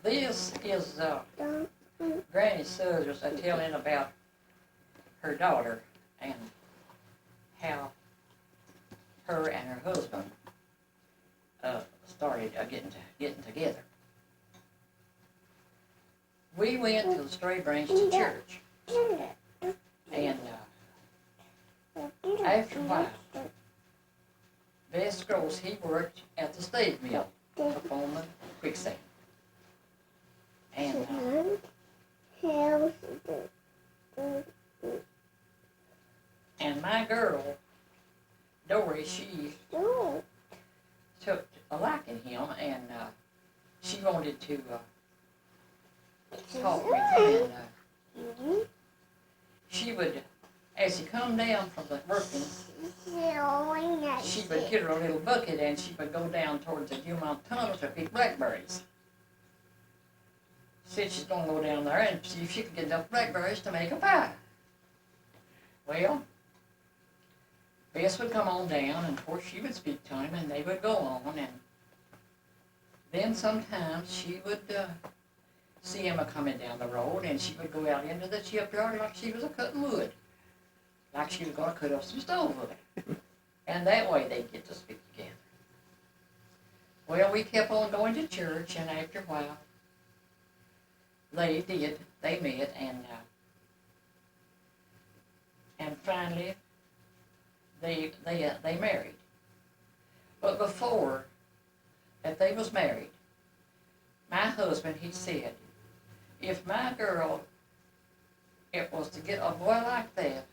This is Granny Suthers telling about her daughter and how her and her husband started getting together. We went to the Stray Branch Church, and after a while, Bess Gross, he worked at the stage mill up on the quicksand. And my girl, Dory, she took a liking to him, and she wanted to talk with him. And she would, as he come down from the working, she would get her a little bucket and she would go down towards the Dumont Tunnel to pick blackberries. Said she's going to go down there and see if she could get enough blackberries to make a pie. Well, Bess would come on down, and of course she would speak to him, and they would go on, and then sometimes she would see him a-coming down the road, and she would go out into the shipyard like she was a-cutting wood, like she was going to cut up some stove wood. And that way they'd get to speak together. Well, we kept on going to church, and after a while, they met, and finally, they married. But before that they was married, my husband, he said, if my girl, it was to get a boy like that,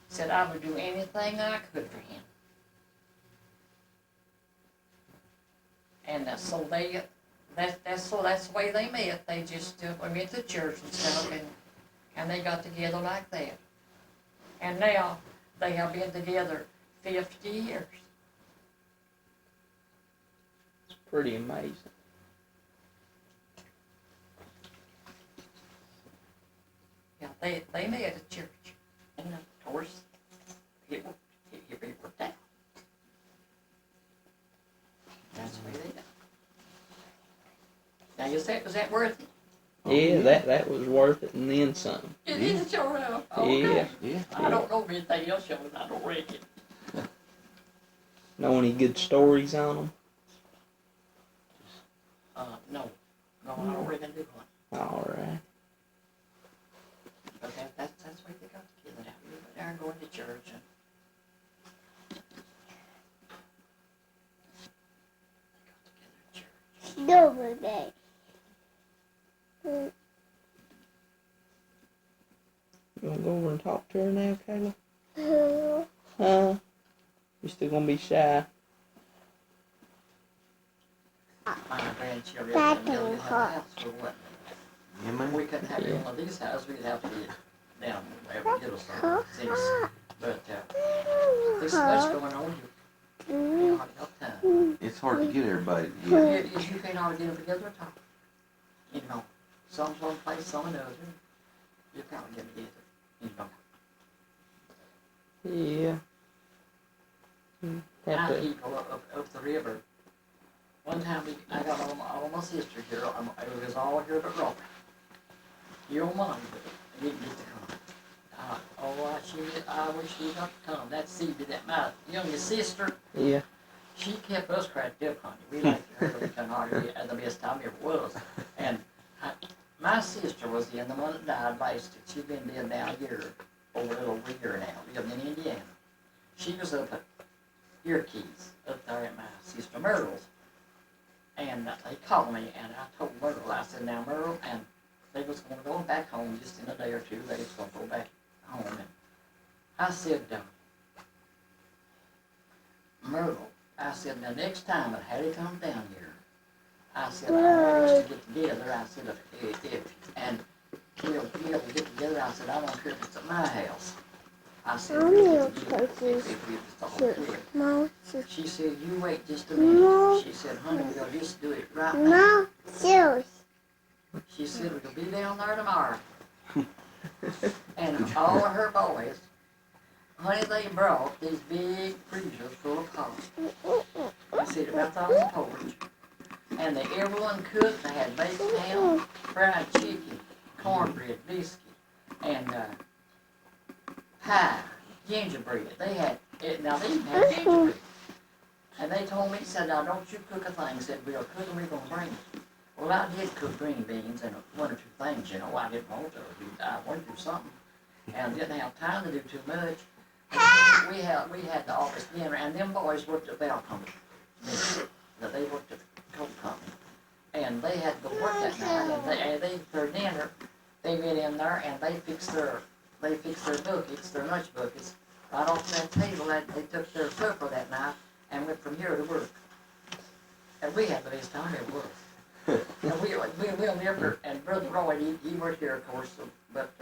said I would do anything I could for him. And so that's the way they met. They just went to church and stuff, and they got together like that. And now they have been together 50 years. It's pretty amazing. Yeah, they met at church, and of course, it worked out. That's the way they done. Now, was that worth it? Yeah, that was worth it, and then some. It didn't show up. Okay. Yeah. I don't know if anything else shows. I don't reckon. Know any good stories on them? No, I don't reckon do one. All right. But that's the way they got together. Now we went there and going to church, and they got together at church. You want to go over and talk to her now, Kayla? Huh? You still gonna be shy? My grandchildren didn't have a house for what? Yeah, man. We couldn't have one of these houses. We'd have to get down there and get us some things. But there's so much going on. You can't hardly have time. It's hard to get everybody together. You can't hardly get them together at all. You know, some's one place, some another. You can't get together. You know. Yeah. Have I to. keep up the river. One time I got all my sisters here. It was all here but Robert. Your mom didn't get to come. I wish she got to come. That Stevie, that my youngest sister, Yeah. she kept us cracked up, honey. We liked her. We couldn't hardly at the best time ever was. And my sister was the one that died last. She's been dead now a year, over a little over a year now, living in Indiana. She was up at Earkeys, up there at my sister Merle's. And they called me, and I told Merle, I said, now Merle, and they was going to go back home just in a day or two. They was going to go back home. And I said, Merle, I said, now next time that Hattie comes down here, I said, I want us to get together. I said, and we'll be able to get together. I said, I don't care if it's at my house. I said, we'll get together if we just all quit. She said, you wait just a minute. She said, honey, we'll just do it right now. She said, we'll be down there tomorrow. And all of her boys, honey, they brought these big freezers full of coffee. And sit about on the porch. And everyone cooked. They had baked ham, fried chicken, cornbread, biscuit, and pie, gingerbread. They had it. Now they even had gingerbread. And they told me, said, now don't you cook a thing. Said, we'll cook and we're going to bring it. Well, I did cook green beans and one or two things, you know. I didn't want to. I wanted to do something. And didn't have time to do too much. We had the office dinner, and them boys worked at Bell Company. They worked at the coal company. And they had to go work that night, and they for dinner, they went in there and they fixed their buckets, their lunch buckets, right off that table. They took their supper that night and went from here to work. And we had the best time at work. And we'll never, and Brother Roy, he worked here, of course, but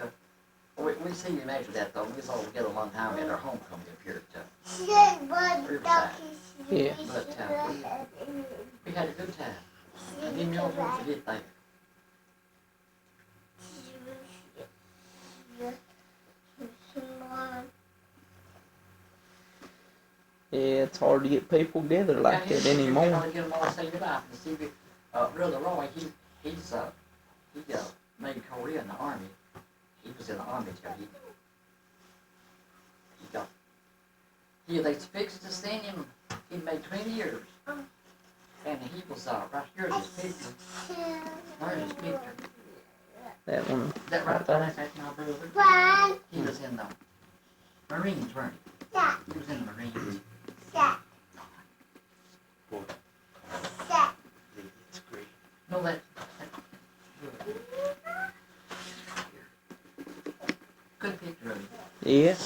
we see him after that, though. We was all together one time at our homecoming up here at Riverside. Yeah. But we had a good time. I didn't know what to forget that. Yeah, it's hard to get people together like that anymore. You get them all saved life. And see, Brother Roy, he made Korea in the Army. He was in the Army till they fixed to send him. He made 20 years, and he was right here in his picture. There's his picture. That one. That right there, that's my brother. He was in the Marines, weren't he? Yeah. He was in the Marines. Yeah. It's great. No, that's good picture of him. Yeah.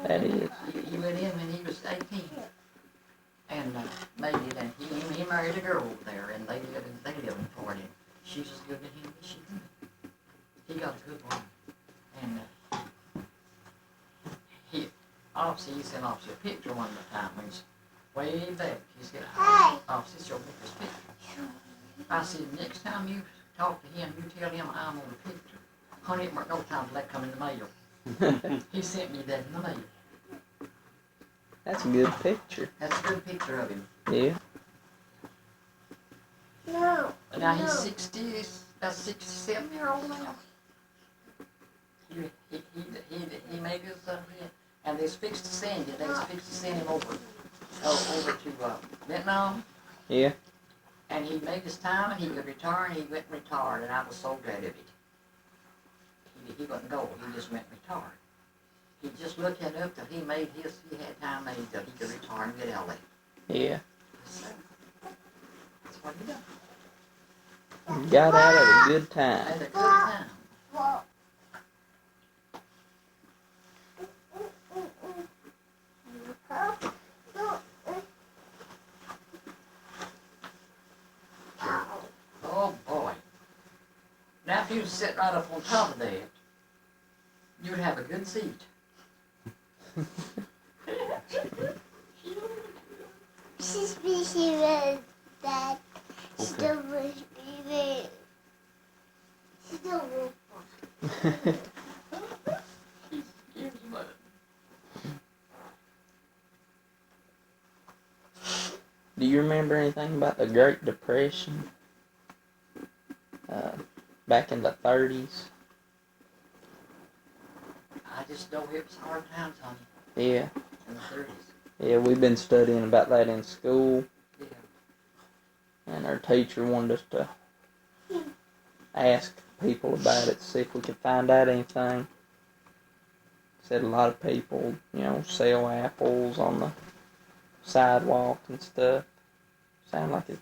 That is. He went in when he was 18 and made it, and he married a girl over there, and they live in Florida. She's as good to him as she could. He got a good one, and he sent Opsy a picture one time when he's way back. He said, Opsy, show me this picture. I said, next time you talk to him, you tell him I'm on the picture. Honey, it weren't no time to let come in the mail. He sent me that in the mail. That's a good picture. That's a good picture of him. Yeah. No. Now he's 67-year-old now. He made his, and they fixed to send him. They was fixed to send him over to Vietnam. Yeah. And he made his time, and he could retire, and he went and retired, and I was so glad of it. He wouldn't go, he just went and retired. He just looked it up till he had time made till he could retire and get out of there. Yeah. So, that's what he done. Got out at a good time. Had a good time. Oh boy. Now if you'd sit right up on top of that, you'd have a good seat. She's busy with that. She's still busy. She's still working. Here's what. Do you remember anything about the Great Depression? Back in the 30s? I just know it was hard times, honey, Yeah. in the 30s. Yeah, we've been studying about that in school, Yeah. and our teacher wanted us to ask people about it, see if we could find out anything. Said a lot of people, sell apples on the sidewalk and stuff. Sound like it,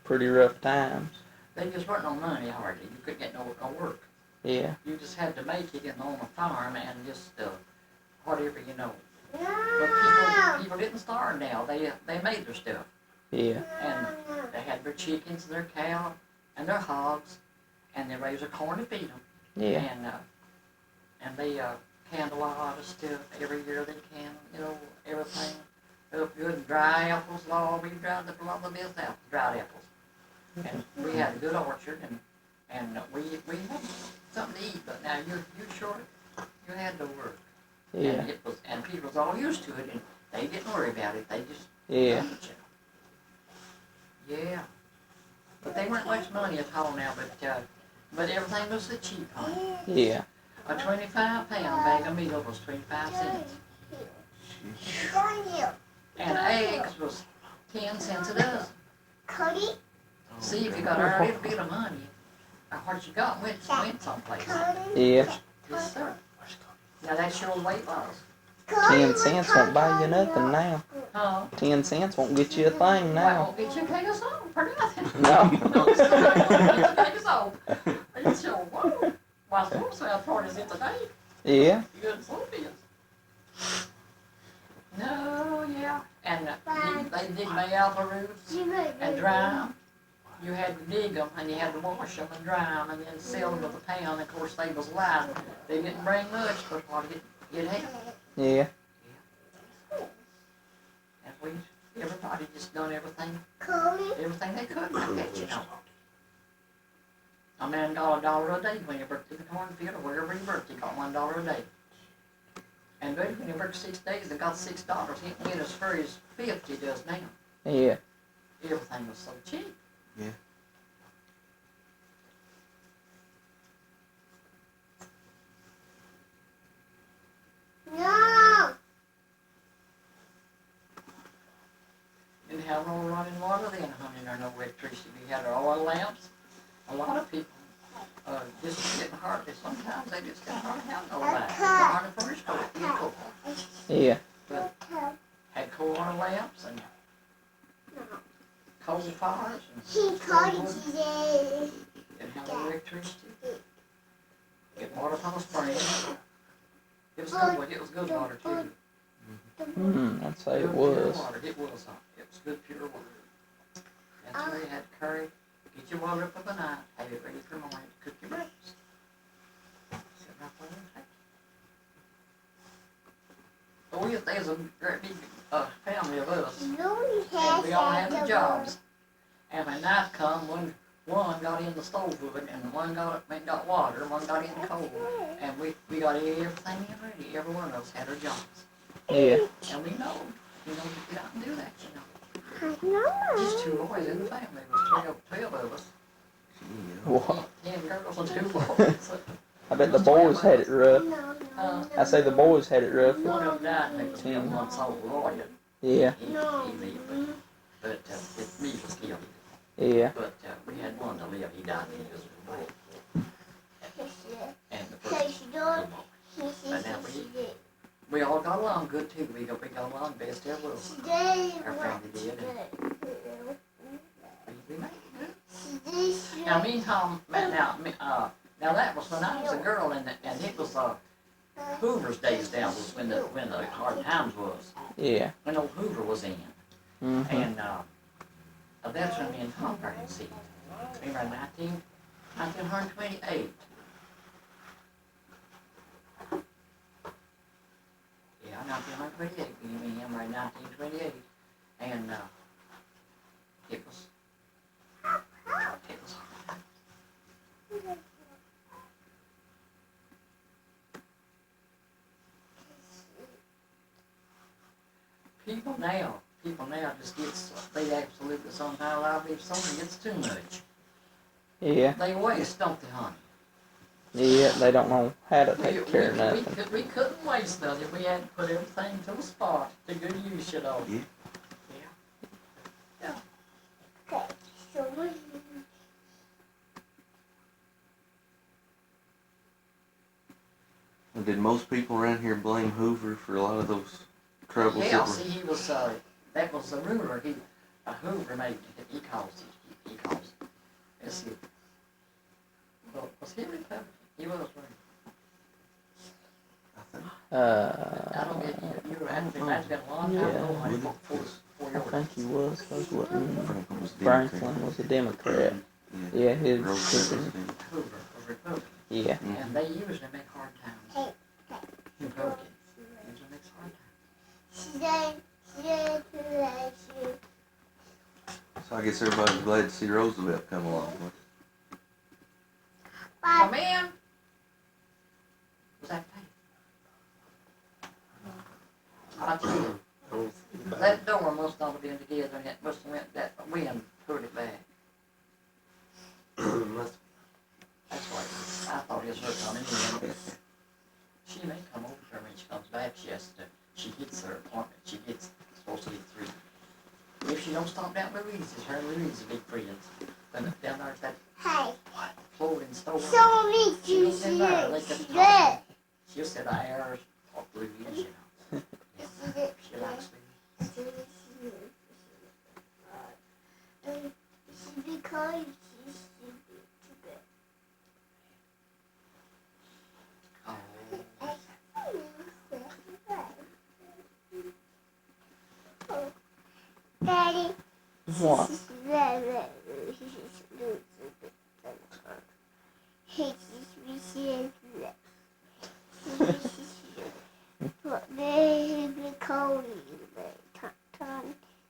pretty rough times. They just weren't no money hardly. You couldn't get no work. Yeah. You just had to make it on a farm and just whatever, But people didn't starve now. They made their stuff. Yeah. And they had their chickens, their cow, and their hogs, and they raised their corn to feed them. Yeah. And they canned a lot of stuff every year. They canned, everything up good. Dry apples, we dried the best apples, dried apples. And we had a good orchard, and we had something to eat. But now you're short. You had to work. Yeah. And people was all used to it, and They didn't worry about it. They just Yeah. dumped you. Yeah. But they weren't much money at all now, but everything was so cheap, honey. Yeah. A 25-pound bag of meal was 25 cents. And eggs was 10 cents a dozen. Cody, See, if you got a little bit of money, what you got went someplace. Cody, Yeah. Yes, sir. Now that's your weight loss. 10 cents won't buy you nothing now. Huh? 10 cents won't get you a thing I now. won't get you a keg of soap for nothing. No. No, it's not like I won't get you a keg of soap. It's your whoa. My soap sale part is it today. Yeah. Good soap is. No, yeah. And they dig maple roots and dry them. You had to dig them and you had to wash them and dry them and then sell them with a pound. Of course, they was light. They didn't bring much, but what it helped. Yeah. And everybody just done everything Cody, they could like that, you know. A man got $1 a day when you worked in the cornfield or wherever you worked, he got $1 a day. And then when you worked 6 days and got $6, he can get as far as 50 does now. Yeah. Everything was so cheap. Yeah. no. Didn't have no running water then, honey, nor no electricity. We had our oil lamps. A lot of people just getting hardly. Sometimes they just didn't hardly have no light. They hardly furnished coal. Yeah. Had coal on lamps and coal fires and He called today. didn't have no electricity. Get water from a spring. It was good. It was good water too. I'd say it Good was. pure water. It was. It was good pure water. That's where you had to carry. Get your water up at night. Have it ready for morning to cook your breakfast. Sit right there and take it. There's a great big family of us. And we all had the jobs. And when night come, one got in the stove wood, and one got water, and one got in coal. And we got everything in ready. Every one of us had our jobs. Yeah. And we know, to get out and do that, you know. No. Just 2 boys in the family. It was 12 of us. Whoa. 10 girls and 2 boys. I bet the boys had it rough. Uh, I say the boys had it rough. One of them died and they was 10 months old, Lloyd. Yeah. He lived, but me was killed. Yeah. But we had one to live. He died when he was a boy. And the first we all got along good too. We got along best ever. Our family did. And we made it good. Now, meantime, now that was when I was a girl, and it was Hoover's days down was when the hard times was. Yeah. When old Hoover was in, Mm-hmm. and that's when me and Tom started seeing. Remember 1928. Yeah, 1928. We met him right 1928, and it was. People now just they absolutely sometimes I believe something gets too much. Yeah. They waste, don't they, honey? Yeah. They don't know how to take care of nothing. We couldn't waste nothing. We had to put everything to the spot to good use, you know. Yeah. Yeah. Did most people around here blame Hoover for a lot of those troubles? Yeah, that were- see, he was, that was the ruler. Hoover made, he caused it. Let's see. Well, was he Republican? He was, right? I think. I don't get you. You were actually, that's been a long time Yeah. ago. Like, Really? for I your think he was. Cause wasn't Franklin was a Democrat. Franklin was a Democrat. Yeah. Yeah. His Roosevelt sister. was a Democrat. Hoover was Republican. Yeah. And they usually make hard times. Republican. Usually makes hard times. So I guess everybody's glad to see Roosevelt come along. Come in. Was that pay? I tell you, storm must not have been together, and it must have went, that wind put it back. Must- That's why I thought it was her coming in. She may come over here when she comes back. She gets her apartment. She gets, supposed to be 3. If she don't stop down at Louise's, her and Louise are big friends. Down there at that Hey, Florida store. somebody She goes in there, they can talk. that. She'll sit there, talk to Louise, you know. Yeah, she likes Louise. Because Oh, Daddy. What?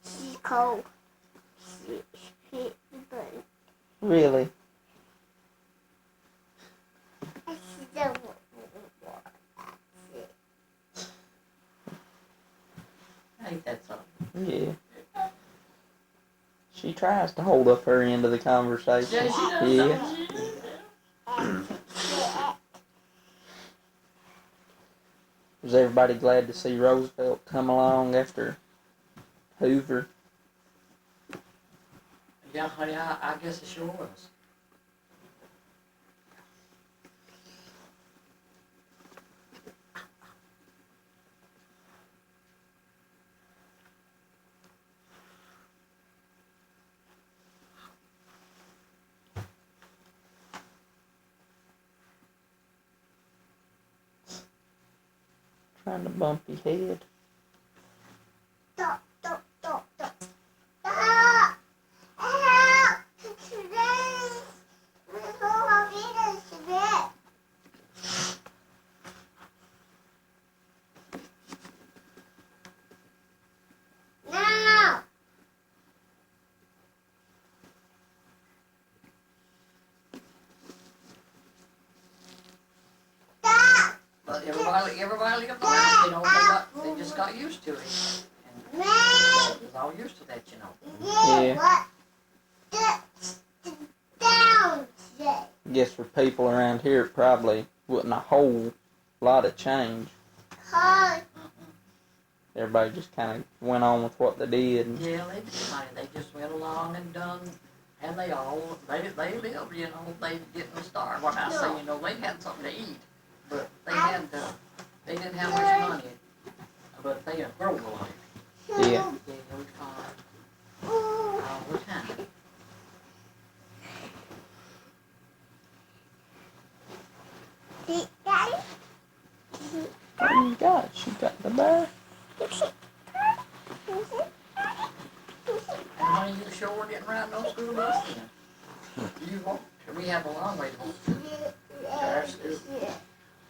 She's cold. She hit the button. Really? I still want more. That's it. I think that's all. Yeah. She tries to hold up her end of the conversation. Yeah, she does. Yeah. She does. Was everybody glad to see Roosevelt come along after Hoover? Yeah, honey, I guess it sure was. Trying to bump your head. Stop, stop, stop, stop. Stop! Help! Today! Before I get us to bed. No! Stop! But everybody lived around, you know, they just got used to it. And Man! they was all used to that, you know. Yeah. What? Down today. Guess for people around here, it probably wasn't a whole lot of change. Hard. Everybody just kind of went on with what they did. And Yeah, they did, honey. They just went along and done, and they lived, you know, they didn't starve. When I say, you know, they had something to eat, but they didn't have much money, but they had grown a lot. Yeah. They worked hard all the time. Daddy? what you got? She got the bear. And honey, you sure didn't ride no school bus then. You walked, we had a long way to walk. Our school,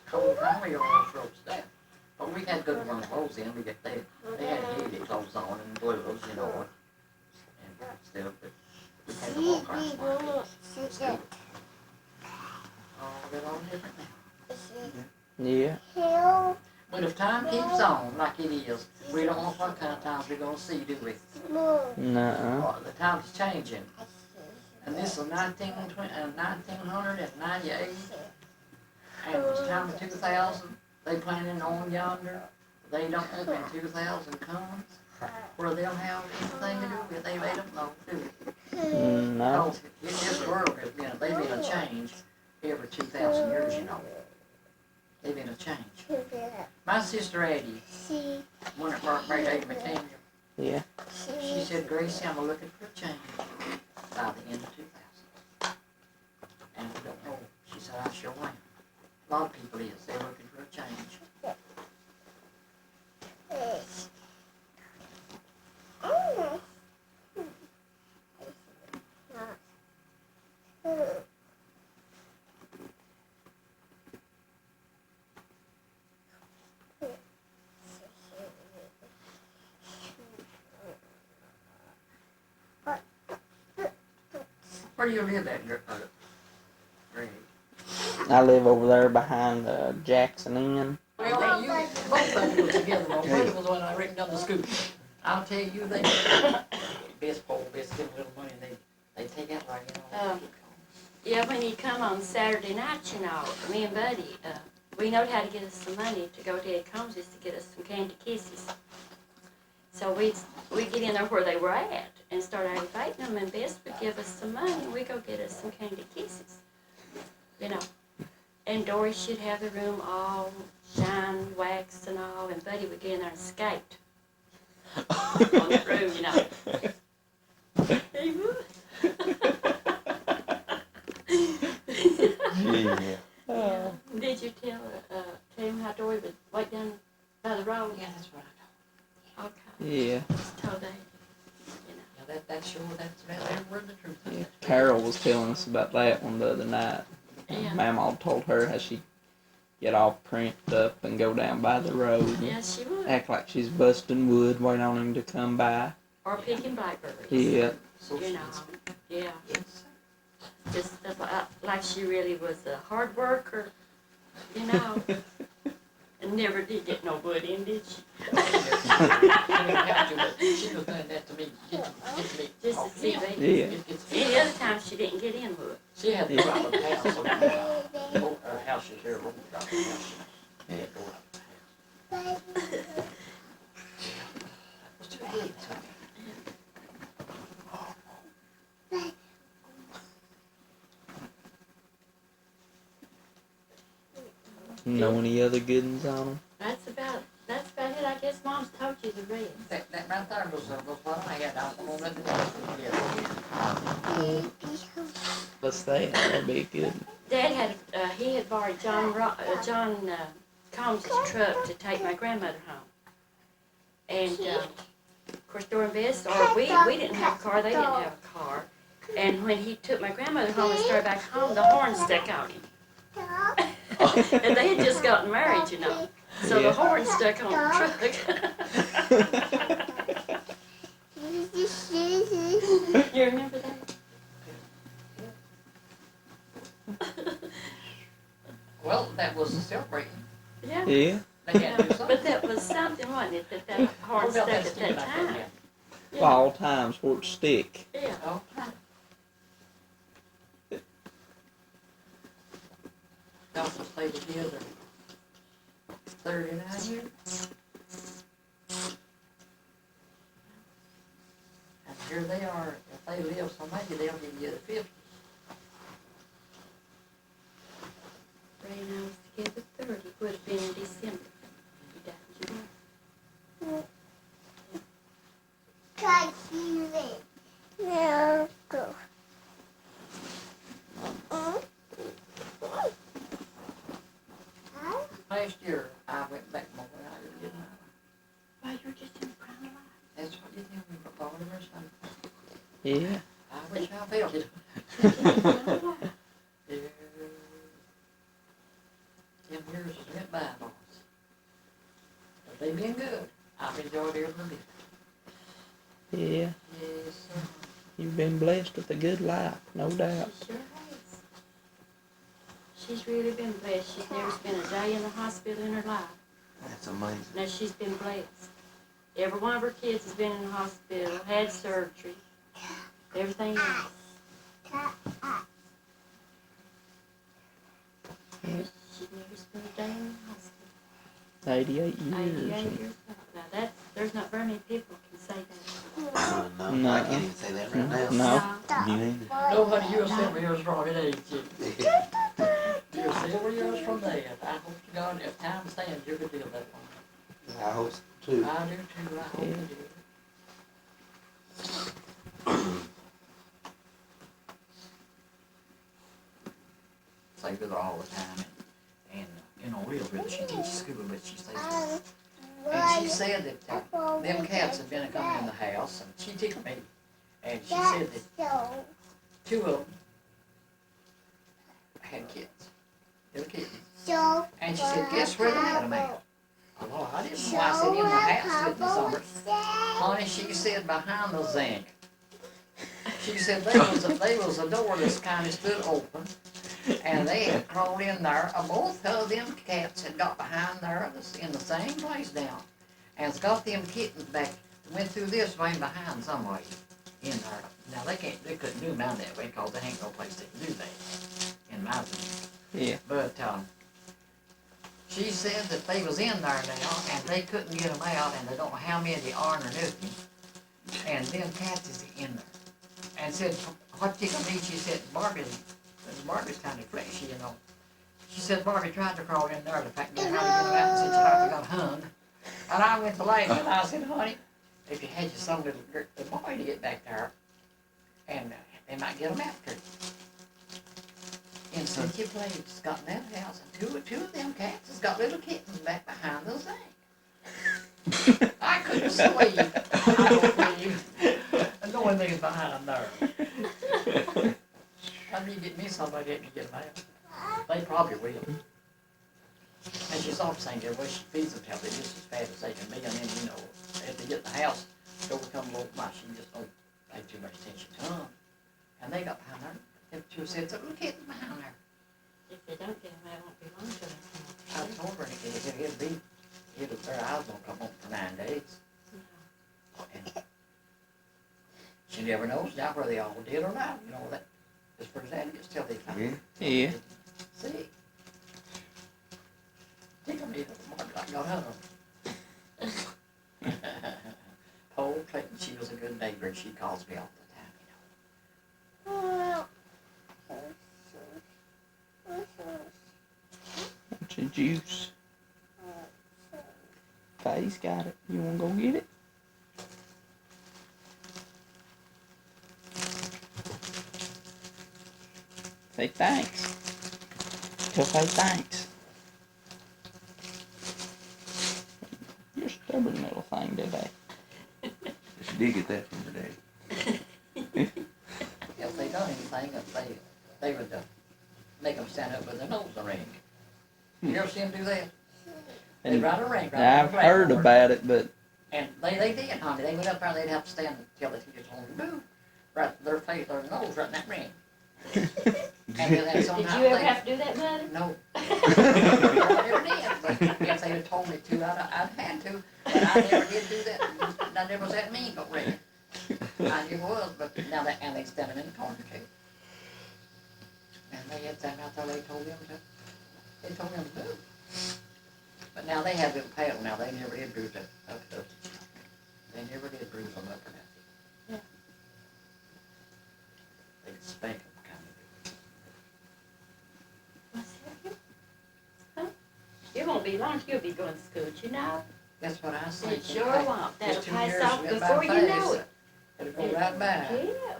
cold primary on those roads there. But we had good run clothes in, they had heavy clothes on and gloves, you know, and stuff, but we had to walk around like school. Oh, they're all different now. Yeah. But if time keeps on like it is, we don't know what kind of times we're gonna see, do we? Nuh-uh. Oh, the time's changing. And this is 1998, and it's time of 2000, they planning on yonder, they don't know when 2000 comes, where they'll have anything to do with it, they don't know, do it. No. Because in this world, you know, they've been a change every 2,000 years, you know. They've been a change. My sister Addie, one that married Addie McDaniel, Yeah. she said, Gracie, I'm looking for a change by the end of 2000. And we don't know. She said, I sure am. A lot of people is. They're looking for a change. Where do you live at, Greg? I live over there behind Jackson Inn. Well, you, both of you were together on Williams when I written down the school. I'll tell you, best pole, best give a little money, they take out like, Yeah, when he come on Saturday night, me and Buddy, we knowed how to get us some money to go to Ed Combs' to get us some candy kisses. So we'd get in there where they were at and start aggravating them, and Bess would give us some money, and we'd go get us some candy kisses. And Dory should have the room all shine, waxed and all, and Buddy would get in there and skate on the room, He would. Yeah. Yeah. Did you tell him how Dory would wait down by the road? yeah, that's what I know. Okay. Yeah. Just told Dave. Yeah, that's sure, that's every word of the truth. Yeah. Carol was telling us about that one the other night. Yeah. Mama told her how she get all primped up and go down by the road and Yeah, she would. act like she's busting wood, waiting on him to come by. Or picking blackberries. Yeah. So You know. she's- Yeah. Yes. Just like she really was a hard worker. And never did get no wood in, did she? She didn't have to, but she was doing that to me, get to me. Just to see Yeah. me. Yeah. Any other time she didn't get in wood. She had to go out of the house, so her house is here, room out the house. Yeah. Go out the house. It was too good to me. Know any other good ones on them? That's about it. I guess Mom's told you the rest. That right there was what I had, I don't know nothing else. Let's say that'd be good. Dad had borrowed John Combs' truck to take my grandmother home. And, of course, Dora and Bess, we didn't have a car, they didn't have a car. And when he took my grandmother home and started back home, the horn stuck on him. And they had just gotten married, So Yeah. the horn stuck on the truck. You remember that? Well, that was celebrating. Yeah. Yeah. They had to do But something. that was something, wasn't it, that horn What stuck about at stick that back there? time? Yeah. Of all times for it to stick. Yeah. Oh. Y'all must stay together 39 years. And here they are, if they live so maybe they'll be the 50. Ray and I was together 30, would have been in December. He died in July. No, go. Last year, I went back more than I ever did now. Well, you're just in the prime of life. That's what you tell me about all the rest of them. Yeah. I wish I felt it. Yeah. 10 years has went by, boss. But they've been good. I've enjoyed every bit. Yeah. Yes, sir. You've been blessed with a good life, no doubt. She sure has. She's really been blessed. She's never spent a day in the hospital in her life. That's amazing. Now, she's been blessed. Every one of her kids has been in the hospital, had surgery, everything else. She's never spent a day in the hospital. 88 years. 88 years old. Now, there's not very many people can say that. No, No. I can't even say that right now. No. You neither. No, honey, you're 7 years from it, ain't you? You're 7 years from that. I hope to God, if time stands, you could live that long. I hope so too. I do too, I hope you do. Stay with her all the time, and real good. She teaches school, but she stays with her. And she said that them cats had been coming in the house, and she took me, and she said that 2 of them had kids, little kittens. And she said, guess where they had them at? Oh, I didn't know. I said, in the house with the summer. Honey, she said, behind the zinc. She said, there was a door that's kind of stood open, and they had crawled in there. Both of them cats had got behind there in the same place now, and it's got them kittens back went through this way behind some way in there. Now they couldn't do mine that way because there ain't no place they can do that in my opinion. Yeah. But, she said that they was in there now and they couldn't get them out and they don't know how many they are or nothing. And then cats is in there. And said, what you gonna eat? She said, Barbie's kind of fleshy, you know. She said, Barbie tried to crawl in there to find out how to get them out and said she like got hung. And I went to lady and I said, honey, if you had just some little boy to get back there, and they might get them out too. And since you played, got in that house, and two of them cats has got little kittens back behind the zinc. I couldn't sleep. I don't believe. Knowing things behind there. I need to get me somebody that can get them out. They probably will. And she's also saying that way she feeds them till they're just as fat as they can be, and then, you know, if they get in the house, they'll become a little much, she just don't pay too much attention to them. And they got behind there. She said, so little kittens behind there. If they don't get them, they won't be long till they I told her their eyes won't come on for 9 days. And she never knows now whether they all did or not, you know, that, as far as that is, till they come. Yeah. Yeah. See? Tickle me, I got her. Poor Clayton, she was a good neighbor, and she calls me all the time, you know. Want your juice? Faye's got it. You wanna go get it? Say thanks. Tell Faye thanks. You're a stubborn little thing today. She did get that from her daddy. If they done anything, if they would make them stand up with their nose in the ring. You ever see them do that? They ride a ring. Now, I've heard about it, but And they did, honey. They went up there, they'd have to stand until the teacher told them to move. Right, their face, their nose right in that ring. And then that's on Did how you ever they- have to do that, Buddy? No. I never did, but if they'd have told me to, I'd had to, but I never did do that. I never was that mean, but really. I never was, but now that, and they stand them in the corner too. And they had them out there, they told them to move. But now they have little paddle now, they never did bruise it up. They never did bruise them up or nothing. Yeah. They could spank them kind of. What's that? Huh? It won't be long, you'll be going to school, you know? That's what I said. It sure won't. That'll Just 2 pass years off went by before you know fast. it. It'll go right by. Yeah.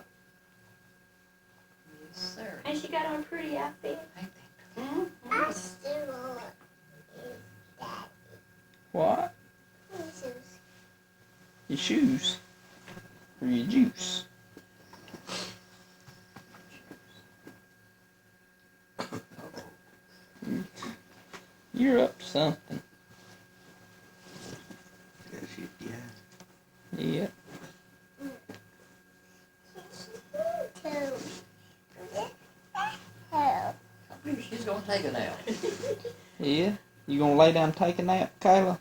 Yes, sir. And she got on a pretty outfit. Ain't they? Mm-hmm. I still want that. what? Your shoes? Or your juice? You're up to something. Yeah, shit, yeah. Yeah. I believe she's gonna take a nap. Yeah? You gonna lay down and take a nap, Kayla?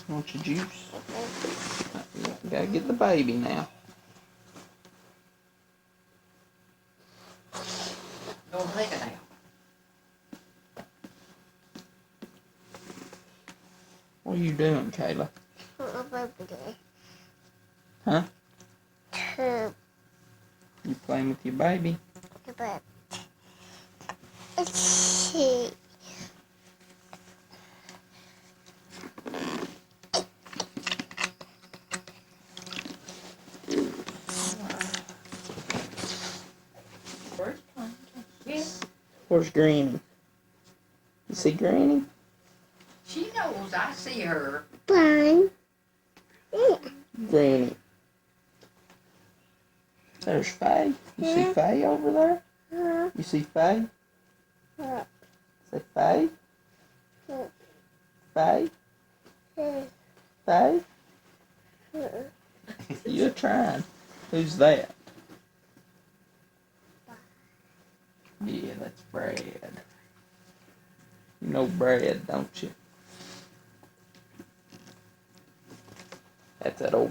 Want your juice? Gotta get the baby now. Gonna take a nap. What are you doing, Kayla? Huh? You playing with your baby? Yeah. Where's Granny? You see Granny? She knows I see her. Granny. There's Faye. You see Faye over there? You see Faye? Say Faye? Faye? Faye? You're trying. Who's that? Yeah, that's Brad. You know Brad, don't you? That's that old